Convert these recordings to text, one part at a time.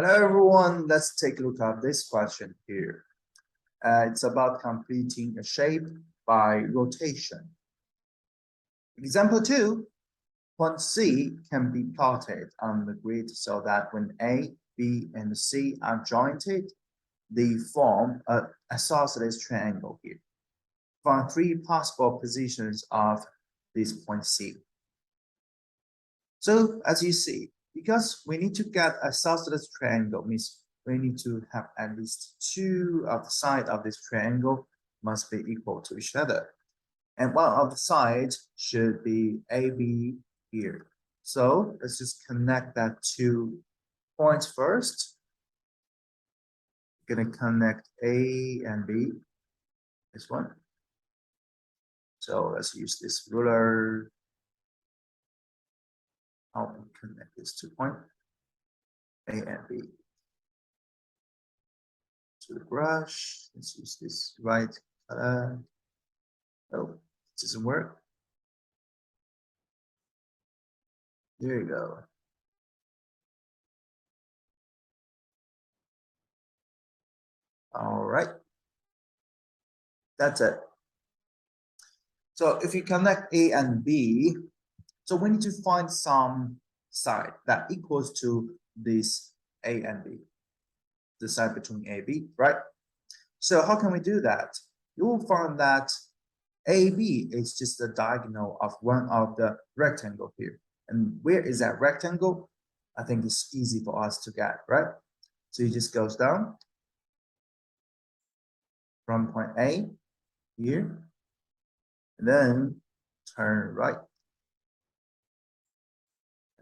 Hello everyone, let's take a look at this question here. It's about completing a shape by rotation. Example 2, point C can be plotted on the grid so that when A, B, and C are jointed, they form an isosceles triangle here. Find 3 possible positions of this point C. So as you see, because we need to get a isosceles triangle, means we need to have at least 2 of the sides of this triangle must be equal to each other. And one of the sides should be AB here. So let's just connect that 2 points first. We're going to connect A and B, this one. So let's use this ruler. I'll connect these 2 points, A and B. To the brush, let's use this right color. Oh, it doesn't work. There you go. All right. That's it. So if you connect A and B, so we need to find some side that equals to this A and B, the side between A and B, right? So how can we do that? You will find that AB is just the diagonal of one of the rectangle here. And where is that rectangle? I think it's easy for us to get, right? So it just goes down from point A here, and then turn right.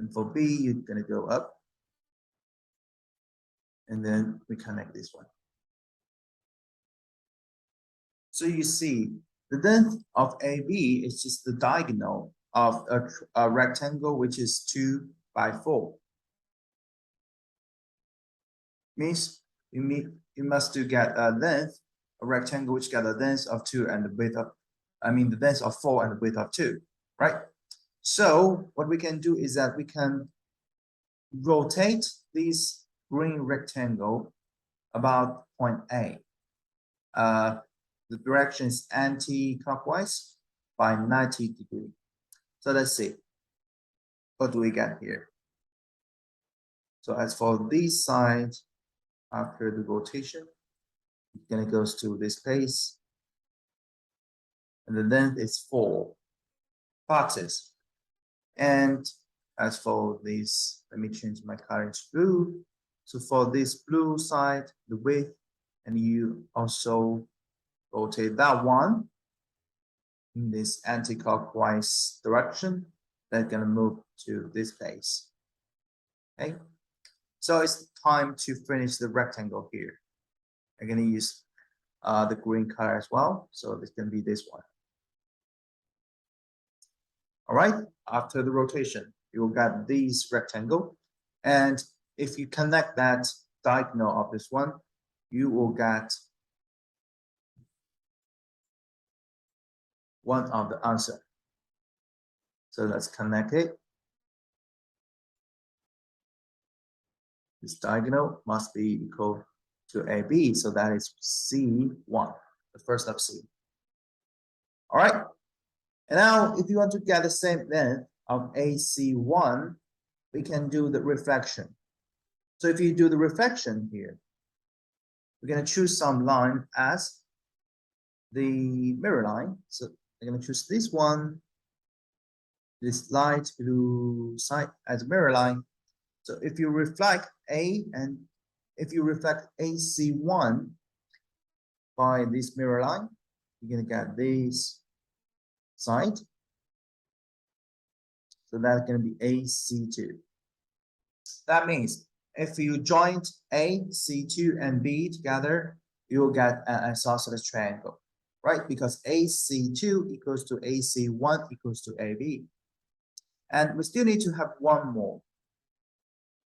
And for B, you're going to go up. And then we connect this one. So you see, the length of AB is just the diagonal of a rectangle, which is 2 by 4. Means you must to get a length, a rectangle which got a length of 2 and the width of, the length of 4 and the width of 2, right? So what we can do is that we can rotate this green rectangle about point A. The direction is anti-clockwise by 90 degrees. So let's see. What do we get here? So as for this side, after the rotation, it's going to go to this place. And the length is 4 parts. And as for this, let me change my color to blue. So for this blue side, the width, and you also rotate that one in this anti-clockwise direction. That's going to move to this place. Okay, so it's time to finish the rectangle here. I'm going to use the green color as well. So it's going to be this one. All right, after the rotation, you will get this rectangle. And if you connect that diagonal of this one, you will get one of the answer. So let's connect it. This diagonal must be equal to AB, so that is C1, the first of C. All right. And now, if you want to get the same length of AC1, we can do the reflection. So if you do the reflection here, we're going to choose some line as the mirror line. So I'm going to choose this one, this light blue side as a mirror line. So if you reflect A and if you reflect AC1 by this mirror line, you're going to get this side. So that's going to be AC2. That means if you join A, C2, and B together, you will get an isosceles triangle, right? Because AC2 equals to AC1 equals to AB. And we still need to have one more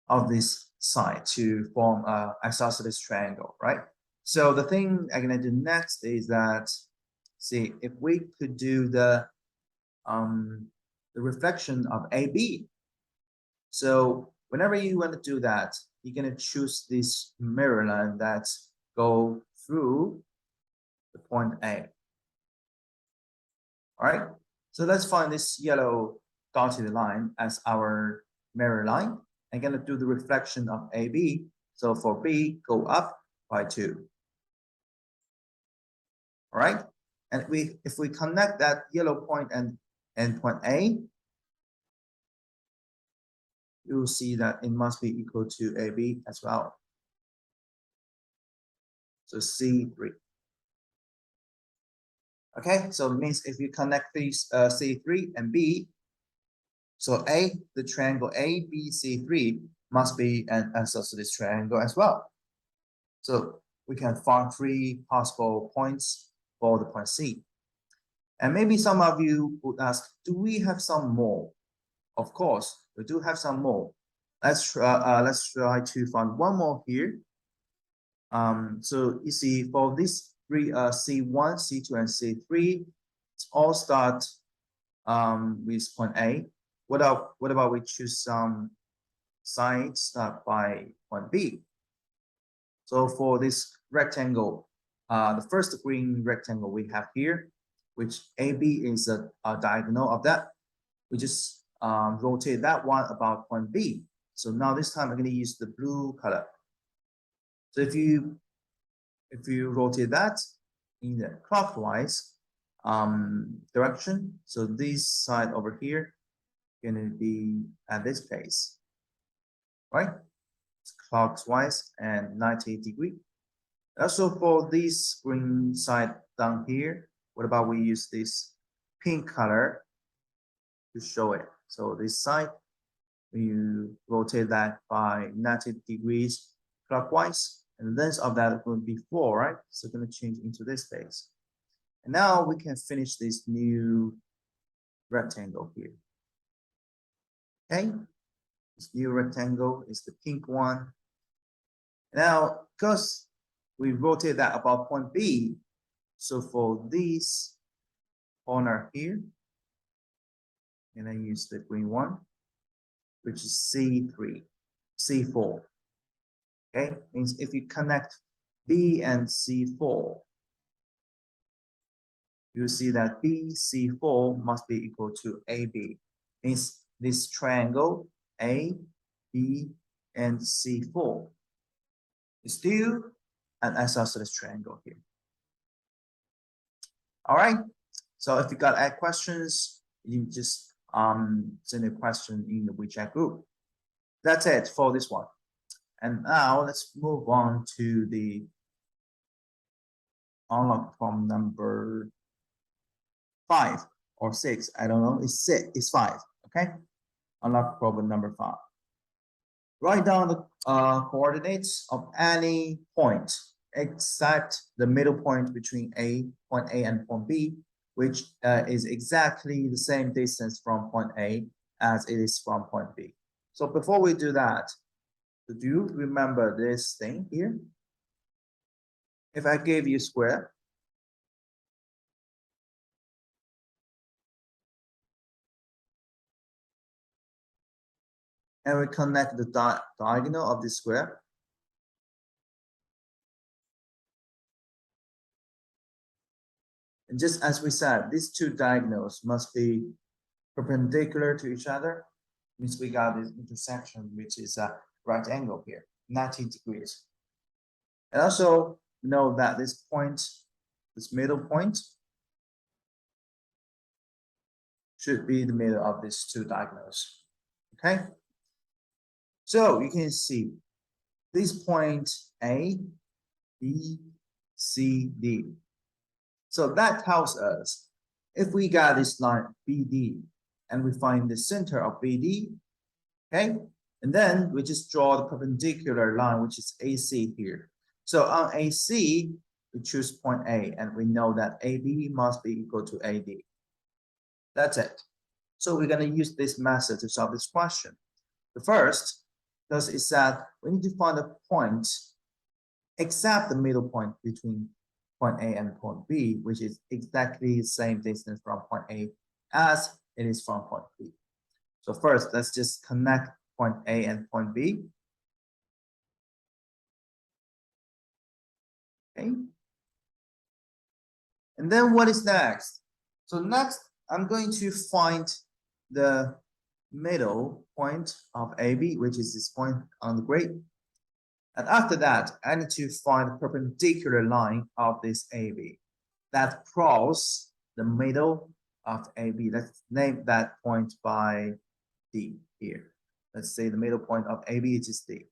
of this side to form an isosceles triangle, right? So the thing I'm going to do next is that, see, if we could do the reflection of AB. So whenever you want to do that, you're gonna choose this mirror line that go through the point A. All right, so let's find this yellow dotted line as our mirror line. I'm gonna do the reflection of AB. So for B, go up by 2. All right, and if we connect that yellow point and point A, you will see that it must be equal to AB as well. So C3. Okay, so it means if you connect these C3 and B, so A, the triangle ABC3 must be an isosceles triangle as well. So we can find 3 possible points for the point C. And maybe some of you would ask, do we have some more? Of course, we do have some more. Let's try to find one more here. So you see for these 3 C1, C2, and C3, it's all start with point A. What about we choose some side start by point B? So for this rectangle, the first green rectangle we have here, which AB is a diagonal of that, we just rotate that one about point B. So now this time I'm going to use the blue color. So if you rotate that in the clockwise direction, so this side over here going to be at this place, right? It's clockwise and 90 degree. Also for this green side down here, what about we use this pink color to show it? So this side, you rotate that by 90 degrees clockwise, and the length of that will be 4, right? So going to change into this space. And now we can finish this new rectangle here. Okay, this new rectangle is the pink one. Now, because we rotate that about point B, so for this corner here, and I use the green one, which is C3, C4. Okay, means if you connect B and C4, you see that BC4 must be equal to AB. Means this triangle A, B, and C4 is still an isosceles triangle here. All right. So if you got any questions, you just send a question in the WeChat group. That's it for this one. And now let's move on to the unlock problem number 5 or 6. I don't know. It's 5. Okay. Unlock problem number 5. Write down the coordinates of any point except the middle point between point A and point B, which is exactly the same distance from point A as it is from point B. So before we do that, do you remember this thing here? If I gave you square, and we connect the diagonal of the square, and just as we said, these two diagonals must be perpendicular to each other. Means we got this intersection, which is a right angle here, 90 degrees. And also know that this point, this middle point, should be the middle of these two diagonals. Okay. So you can see this point A, B, C, D. So that tells us if we got this line BD and we find the center of BD, okay, and then we just draw the perpendicular line, which is AC here. So on AC, we choose point A, and we know that AB must be equal to AD. That's it. So we're going to use this method to solve this question. The first, because it said we need to find a point except the middle point between point A and point B, which is exactly the same distance from point A as it is from point B. So first, let's just connect point A and point B. Okay. And then what is next? So next, I'm going to find the middle point of AB, which is this point on the grid. And after that, I need to find the perpendicular line of this AB that crosses the middle of AB. Let's name that point by D here. Let's say the middle point of AB is D.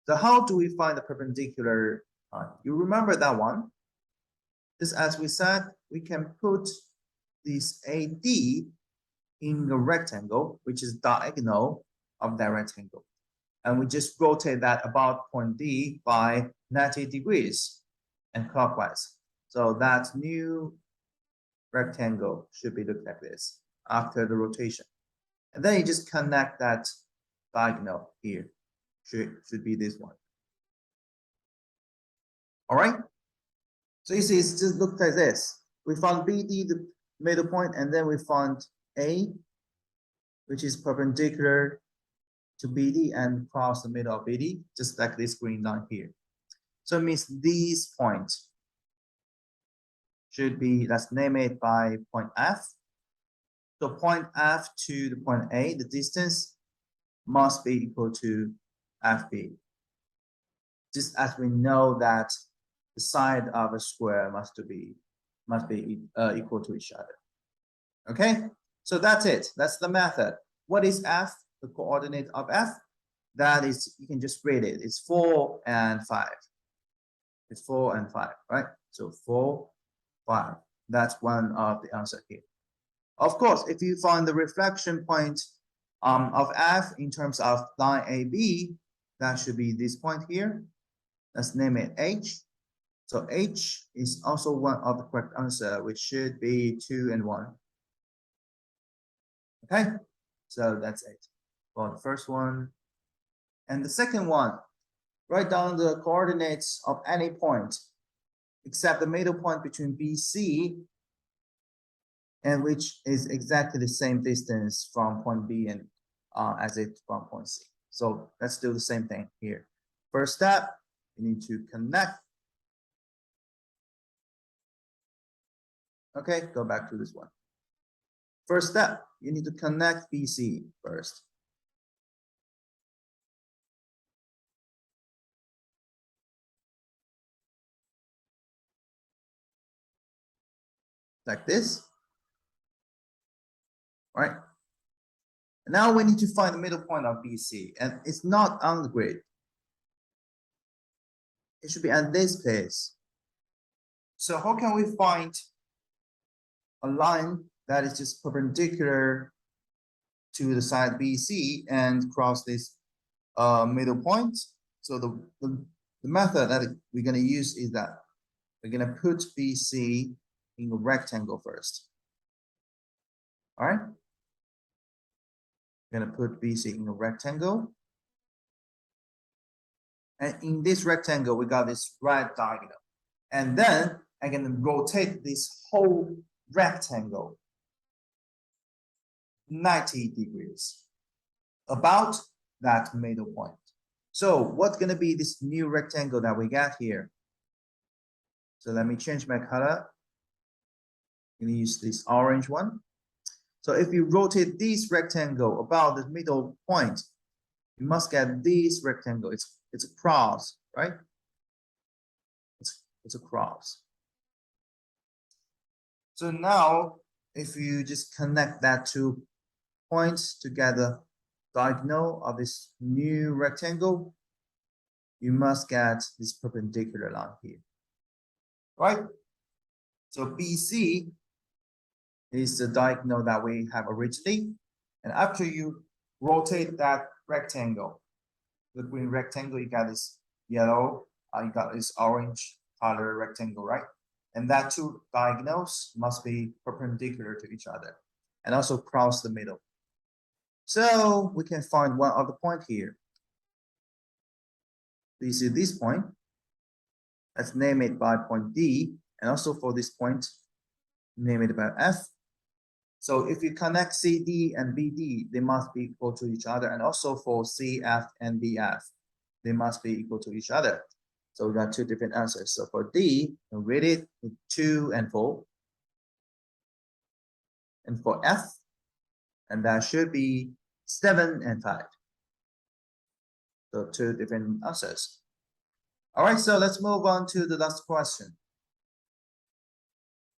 So how do we find the perpendicular line? You remember that one? Just as we said, we can put this AD in a rectangle, which is diagonal of that rectangle. And we just rotate that about point D by 90 degrees and clockwise. So that new rectangle should be looked like this after the rotation. And then you just connect that diagonal here. Should be this one. All right. So you see, it's just looked like this. We found BD, the middle point, and then we found A, which is perpendicular to BD and cross the middle of BD, just like this green line here. So it means these points should be, let's name it by point F. So point F to the point A, the distance must be equal to FB. Just as we know that the side of a square must be equal to each other. Okay, so that's it. That's the method. What is F? The coordinate of F? That is, you can just read it. It's 4 and 5. It's 4 and 5, right? So 4, 5. That's one of the answer here. Of course, if you find the reflection point of F in terms of line AB, that should be this point here. Let's name it H. So H is also one of the correct answer, which should be 2 and 1. Okay, so that's it for the first one. And the second one, write down the coordinates of any point except the middle point between BC, and which is exactly the same distance from point B and as it from point C. So let's do the same thing here. First step, you need to connect. Okay, go back to this one. First step, you need to connect BC first. Like this. All right. Now we need to find the middle point of BC, and it's not on the grid. It should be at this place. So how can we find a line that is just perpendicular to the side BC and cross this middle point? So the method that we're going to use is that we're going to put BC in a rectangle first. All right. We're going to put BC in a rectangle. And in this rectangle, we got this right diagonal. And then I'm going to rotate this whole rectangle 90 degrees about that middle point. So what's going to be this new rectangle that we got here? So let me change my color. I'm going to use this orange one. So if you rotate this rectangle about the middle point, you must get this rectangle. It's a cross, right? It's a cross. So now, if you just connect that two points together, diagonal of this new rectangle, you must get this perpendicular line here, right? So BC is the diagonal that we have originally, and after you rotate that rectangle, the green rectangle, you got this yellow, you got this orange color rectangle, right? And that two diagonals must be perpendicular to each other and also cross the middle. So we can find one other point here. You see this point. Let's name it by point D, and also for this point, name it by F. So if you connect CD and BD, they must be equal to each other, and also for CF and BF, they must be equal to each other. So we got two different answers. So for D, we'll read it with 2 and 4. And for F, and that should be 7 and 5. So two different answers. All right, so let's move on to the last question.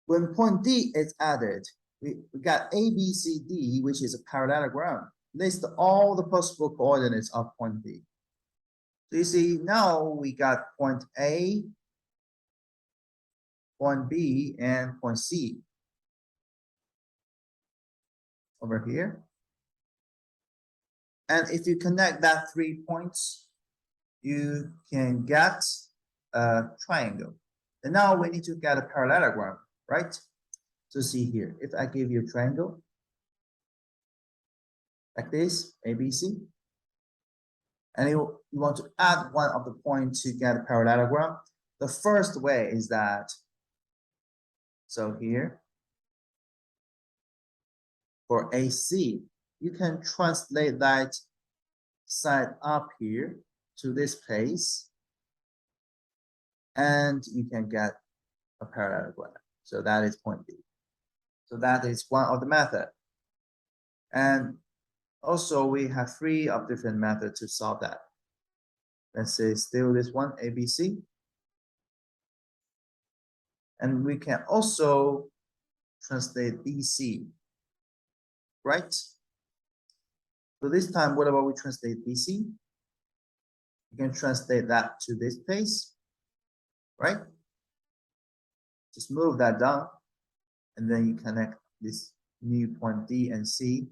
When point D is added, we got A, B, C, D, which is a parallelogram. List all the possible coordinates of point D. So you see, now we got point A, point B, and point C over here. And if you connect that 3 points, you can get a triangle. And now we need to get a parallelogram, right? So see here, if I give you a triangle like this, ABC, and you want to add one of the points to get a parallelogram, the first way is that, so here, for AC, you can translate that side up here to this place, and you can get a parallelogram. So that is point B. So that is one of the method. And also we have 3 of different methods to solve that. Let's say still this one, ABC. And we can also translate BC, right? So this time, what about we translate BC? You can translate that to this place, right? Just move that down, and then you connect this new point D and C.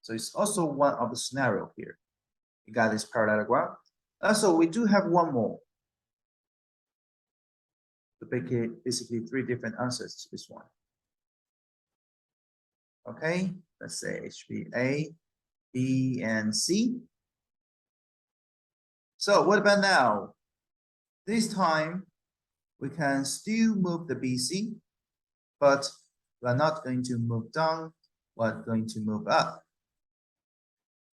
So it's also one of the scenario here. You got this parallelogram. Also, we do have one more. So basically 3 different answers to this one. Okay, let's say HB A, B, and C. So what about now? This time, we can still move the BC, but we're not going to move down, we're going to move up.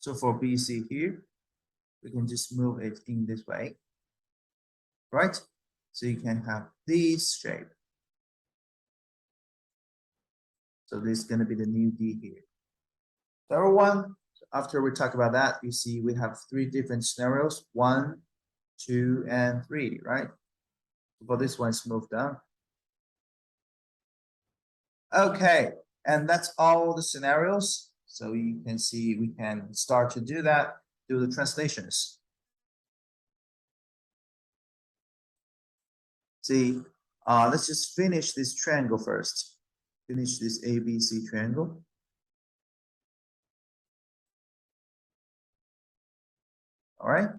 So for BC here, we can just move it in this way, right? So you can have this shape. So this is going to be the new D here. So everyone, after we talk about that, you see we have 3 different scenarios, 1, 2, and 3, right? For this one, it's moved down. Okay, and that's all the scenarios. So you can see we can start to do that, do the translations. See, let's just finish this triangle first. Finish this ABC triangle. All right.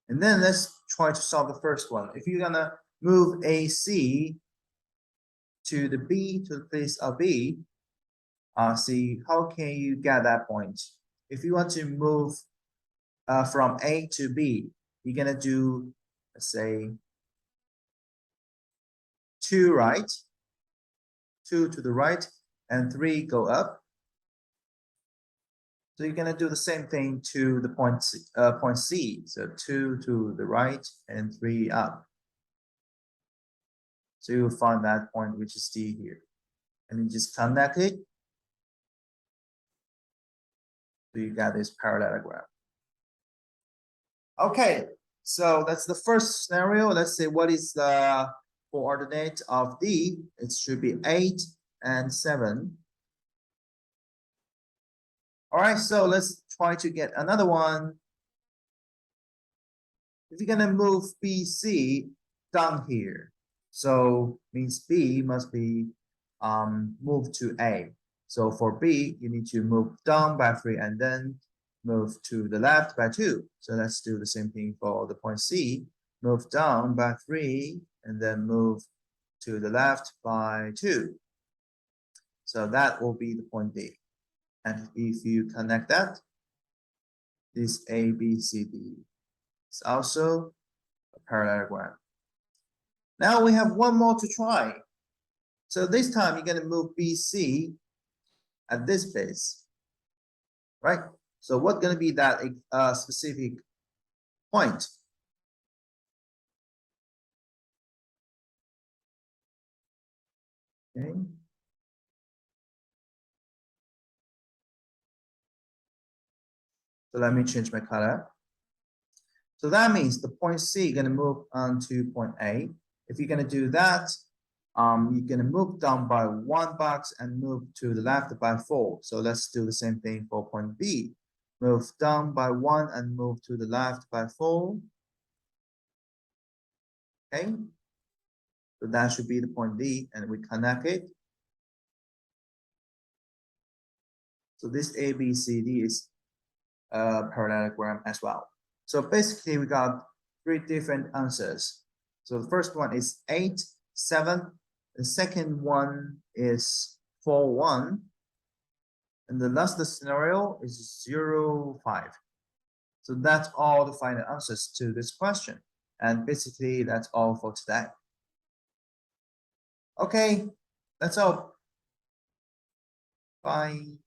And then let's try to solve the first one. If you're gonna move AC to the B, to the place of B, see, how can you get that point? If you want to move from A to B, you're gonna do, let's say, 2 right, 2 to the right, and 3 go up. So you're gonna do the same thing to the point C. So 2 to the right and 3 up. So you'll find that point which is D here, and you just connect it. So you got this parallelogram. Okay, so that's the first scenario. Let's say what is the coordinate of D? It should be 8 and 7. All right, so let's try to get another one. If you're gonna move BC down here, so means B must be moved to A. So for B, you need to move down by 3 and then move to the left by 2. So let's do the same thing for the point C. Move down by 3 and then move to the left by 2. So that will be the point D. And if you connect that, this A, B, C, D is also a parallelogram. Now we have one more to try. So this time you're going to move BC at this place, right? So what's going to be that specific point? Okay. So let me change my color. So that means the point C gonna move on to point A. If you're gonna do that, you're gonna move down by 1 box and move to the left by 4. So let's do the same thing for point B. Move down by 1 and move to the left by 4. Okay. So that should be the point D, and we connect it. So this A, B, C, D is a parallelogram as well. So basically, we got 3 different answers. So the first one is 8, 7. The second one is 4, 1. And the last scenario is 0, 5. So that's all the final answers to this question. And basically, that's all for today. Okay, that's all. Bye.